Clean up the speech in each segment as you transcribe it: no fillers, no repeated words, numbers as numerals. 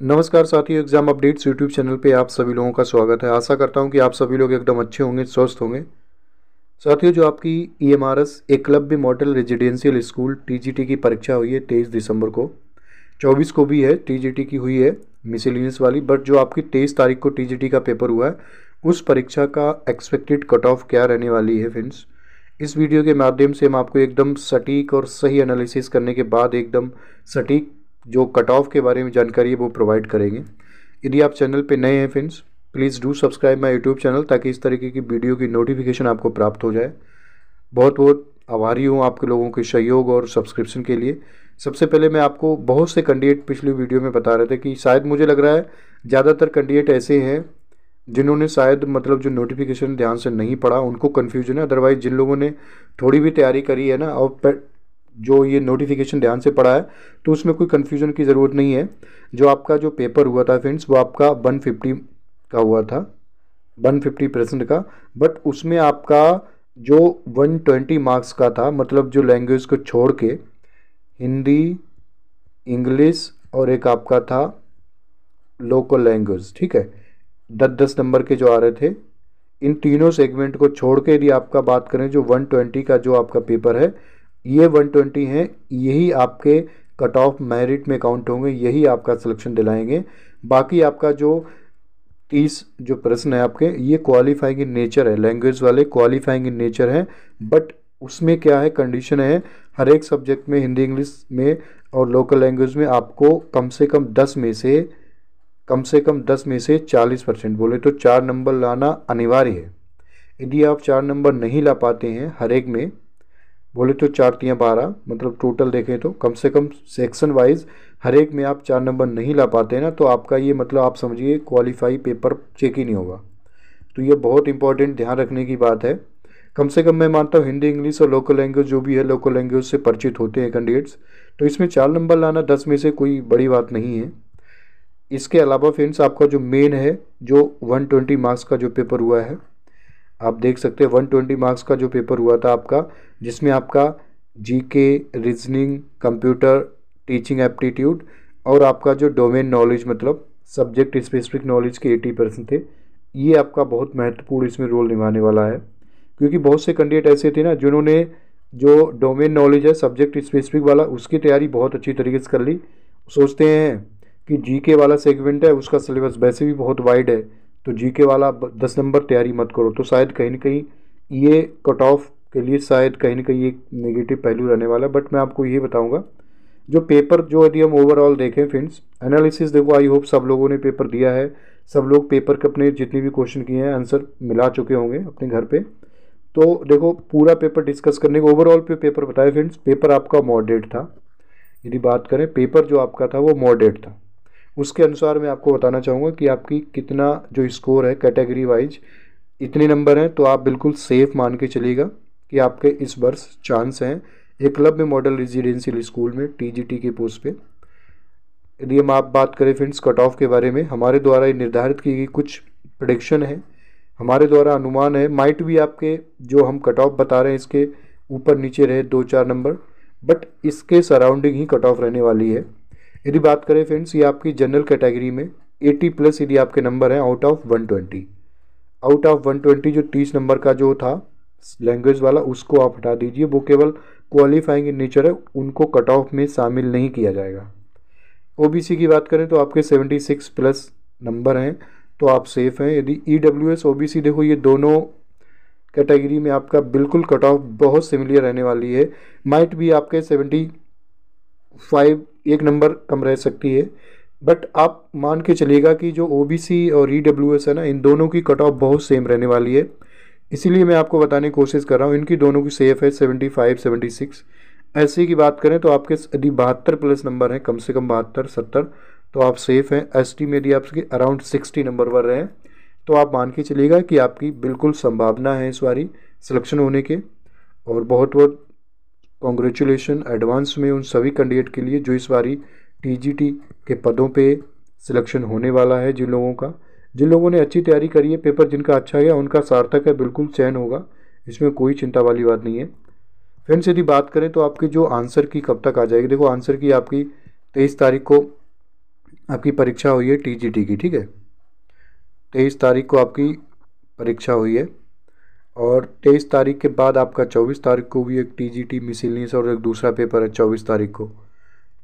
नमस्कार साथियों, exam updates YouTube channel पे आप सभी लोगों का स्वागत है। आशा करता हूं कि आप सभी लोग एकदम अच्छे होंगे, स्वस्थ होंगे। साथियों, जो आपकी EMRS Eklavya model residential school TGT की परीक्षा हुई है 23 दिसंबर को, 24 को भी है टीजीटी की हुई है मिसलेनियस वाली, बट जो आपकी 23 तारीख को टीजीटी का पेपर हुआ है उस परीक्षा का एक्सपेक्टेड कट ऑफ क्या रहने वाली है फ्रेंड्स, इस वीडियो के माध्यम से हम आपको एकदम सटीक और सही एनालिसिस करने के बाद एकदम सटीक जो कट ऑफ के बारे में जानकारी है वो प्रोवाइड करेंगे। यदि आप चैनल पे नए हैं friends, please do subscribe my YouTube channel ताकि इस तरीके की वीडियो की नोटिफिकेशन आपको प्राप्त हो जाए। बहुत बहुत आभारी हूँ आपके लोगों के सहयोग और सब्सक्रिप्शन के लिए। सबसे पहले मैं आपको बहुत से कैंडिडेट पिछली वीडियो में बता रहे थे कि शायद मुझे लग रहा है ज़्यादातर कैंडिडेट ऐसे हैं जिन्होंने शायद मतलब जो नोटिफिकेशन ध्यान से नहीं पढ़ा उनको कन्फ्यूजन है। अदरवाइज जिन लोगों ने थोड़ी भी तैयारी करी है ना और जो ये नोटिफिकेशन ध्यान से पढ़ा है तो उसमें कोई कन्फ्यूजन की ज़रूरत नहीं है। जो आपका जो पेपर हुआ था फ्रेंड्स वो आपका 150 का हुआ था, 150% का, बट उसमें आपका जो 120 मार्क्स का था, मतलब जो लैंग्वेज को छोड़ के हिंदी, इंग्लिश और एक आपका था लोकल लैंग्वेज, ठीक है, 10-10 नंबर के जो आ रहे थे, इन तीनों सेगमेंट को छोड़ के यदि आपका बात करें जो 120 का जो आपका पेपर है, ये 120 है, यही आपके कट ऑफ मेरिट में काउंट होंगे, यही आपका सिलेक्शन दिलाएंगे। बाकी आपका जो 30 जो प्रश्न है आपके, ये क्वालिफाइंग इन नेचर है, लैंग्वेज वाले क्वालिफाइंग इन नेचर हैं, बट उसमें क्या है, कंडीशन है हर एक सब्जेक्ट में, हिंदी इंग्लिश में और लोकल लैंग्वेज में आपको कम से कम 10 में से 40% बोले तो 4 नंबर लाना अनिवार्य है। यदि आप 4 नंबर नहीं ला पाते हैं हर एक में, बोले तो 4×3=12, मतलब टोटल देखें तो कम से कम सेक्शन वाइज हर एक में आप 4 नंबर नहीं ला पाते हैं ना, तो आपका ये मतलब आप समझिए क्वालिफाई पेपर चेक ही नहीं होगा। तो ये बहुत इंपॉर्टेंट ध्यान रखने की बात है। कम से कम मैं मानता हूँ हिंदी इंग्लिश और लोकल लैंग्वेज जो भी है, लोकल लैंग्वेज से परिचित होते हैं कैंडिडेट्स, तो इसमें 4 नंबर लाना 10 में से कोई बड़ी बात नहीं है। इसके अलावा फ्रेंड्स आपका जो मेन है, जो 120 मार्क्स का जो पेपर हुआ है, आप देख सकते हैं 120 मार्क्स का जो पेपर हुआ था आपका, जिसमें आपका GK, reasoning, computer, teaching aptitude और आपका जो डोमेन नॉलेज मतलब सब्जेक्ट स्पेसिफिक नॉलेज के 80% थे। ये आपका बहुत महत्वपूर्ण इसमें रोल निभाने वाला है, क्योंकि बहुत से कैंडिडेट ऐसे थे ना जिन्होंने जो डोमेन नॉलेज है सब्जेक्ट स्पेसिफिक वाला उसकी तैयारी बहुत अच्छी तरीके से कर ली। सोचते हैं कि जीके वाला सेगमेंट है, उसका सिलेबस वैसे भी बहुत वाइड है, तो जीके वाला 10 नंबर तैयारी मत करो, तो शायद कहीं ना कहीं ये कट ऑफ के लिए शायद कहीं ना कहीं एक नेगेटिव पहलू रहने वाला है। बट मैं आपको ये बताऊंगा जो पेपर, जो यदि हम ओवरऑल देखें फ्रेंड्स, एनालिसिस देखो, आई होप सब लोगों ने पेपर दिया है, सब लोग पेपर के अपने जितने भी क्वेश्चन किए हैं आंसर मिला चुके होंगे अपने घर पे। तो देखो पूरा पेपर डिस्कस करने को ओवरऑल पे पेपर बताए फ्रेंड्स, पेपर आपका मॉडरेट था। यदि बात करें पेपर जो आपका था वो मॉडरेट था, उसके अनुसार मैं आपको बताना चाहूँगा कि आपकी कितना जो स्कोर है कैटेगरी वाइज इतने नंबर हैं, तो आप बिल्कुल सेफ मान के चलिएगा कि आपके इस वर्ष चांस हैं एकलव्य मॉडल रेजिडेंशियल स्कूल में टीजीटी के पोस्ट पे। यदि हम आप बात करें फ्रेंड्स कट ऑफ के बारे में, हमारे द्वारा ये निर्धारित की गई कुछ प्रेडिक्शन है, हमारे द्वारा अनुमान है, माइट भी आपके जो हम कट ऑफ बता रहे हैं इसके ऊपर नीचे रहे 2-4 नंबर, बट इसके सराउंडिंग ही कट ऑफ रहने वाली है। यदि बात करें फ्रेंड्स, ये आपकी जनरल कैटेगरी में 80+ यदि आपके नंबर हैं आउट ऑफ 120, आउट ऑफ 120 जो 30 नंबर का जो था लैंग्वेज वाला उसको आप हटा दीजिए, वो केवल क्वालिफाइंग इन नेचर है, उनको कट ऑफ में शामिल नहीं किया जाएगा। ओबीसी की बात करें तो आपके 76+ नंबर हैं, तो आप सेफ हैं। यदि ईडब्ल्यूएस ओबीसी देखो, ये दोनों कैटेगरी में आपका बिल्कुल कट ऑफ बहुत सिमिलर रहने वाली है, माइट भी आपके 75 एक नंबर कम रह सकती है, बट आप मान के चलिएगा कि जो ओबीसी और ईडब्ल्यूएस है ना, इन दोनों की कट ऑफ बहुत सेम रहने वाली है। इसीलिए मैं आपको बताने की कोशिश कर रहा हूँ, इनकी दोनों की सेफ है 75-76। ऐसे की बात करें तो आपके यदि 72+ नंबर हैं, कम से कम 72-70, तो आप सेफ हैं। एसटी में यदि आपके अराउंड 60 नंबर पर रहे हैं तो आप मान के चलिएगा कि आपकी बिल्कुल संभावना है इस बारी सिलेक्शन होने के। और बहुत बहुत कॉन्ग्रेचुलेशन एडवांस में उन सभी कैंडिडेट के लिए जो इस बारी टीजीटी के पदों पे सिलेक्शन होने वाला है। जिन लोगों ने अच्छी तैयारी करी है, पेपर जिनका अच्छा गया उनका सार्थक है, बिल्कुल चयन होगा, इसमें कोई चिंता वाली बात नहीं है। फ्रेंड्स यदि बात करें तो आपकी जो आंसर की कब तक आ जाएगी, देखो आंसर की आपकी 23 तारीख को आपकी परीक्षा हुई है टीजीटी की, ठीक है। 23 तारीख को आपकी परीक्षा हुई है और 23 तारीख के बाद आपका 24 तारीख को भी एक टीजीटी मिसलेनियस और एक दूसरा पेपर है 24 तारीख को।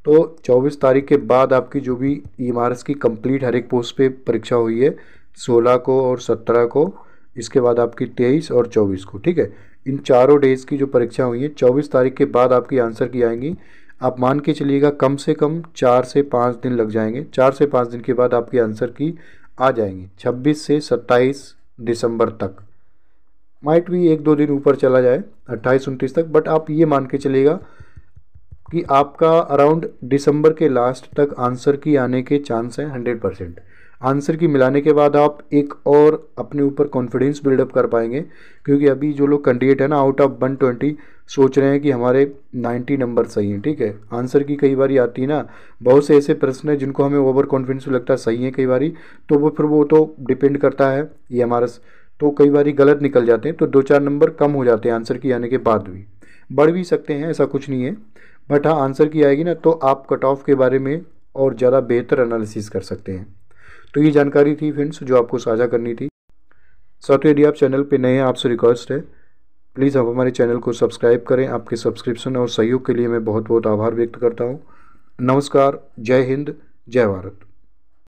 तो 24 तारीख के बाद आपकी जो भी ईएमआरएस की कंप्लीट हर एक पोस्ट पे परीक्षा हुई है 16 को और 17 को, इसके बाद आपकी 23 और 24 को, ठीक है। इन चारों डेज़ की जो परीक्षा हुई है 24 तारीख के बाद आपकी आंसर की आएंगी। आप मान के चलिएगा कम से कम 4 से 5 दिन लग जाएंगे। 4 से 5 दिन के बाद आपकी आंसर की आ जाएंगी 26 से 27 दिसंबर तक। माइट भी 1-2 दिन ऊपर चला जाए 28-29 तक, बट आप ये मान के चलिएगा कि आपका अराउंड दिसंबर के लास्ट तक आंसर की आने के चांस हैं 100%। आंसर की मिलाने के बाद आप एक और अपने ऊपर कॉन्फिडेंस बिल्डअप कर पाएंगे, क्योंकि अभी जो लोग कैंडिडेट है ना आउट ऑफ 120 सोच रहे हैं कि हमारे 90 नंबर सही हैं, ठीक है। आंसर की कई बार आती है ना, बहुत से ऐसे प्रश्न हैं जिनको हमें ओवर कॉन्फिडेंस लगता है सही है कई बार, तो वो फिर वो तो डिपेंड करता है ये हमारा, तो कई बार गलत निकल जाते हैं, तो 2-4 नंबर कम हो जाते हैं आंसर की आने के बाद भी, बढ़ भी सकते हैं, ऐसा कुछ नहीं है। बट हाँ, आंसर की आएगी ना तो आप कट ऑफ के बारे में और ज़्यादा बेहतर एनालिसिस कर सकते हैं। तो ये जानकारी थी फ्रेंड्स जो आपको साझा करनी थी। साथियों, यदि आप चैनल पे नए हैं, आपसे रिक्वेस्ट है प्लीज़ आप हमारे चैनल को सब्सक्राइब करें। आपके सब्सक्रिप्शन और सहयोग के लिए मैं बहुत बहुत आभार व्यक्त करता हूँ। नमस्कार, जय हिंद, जय भारत।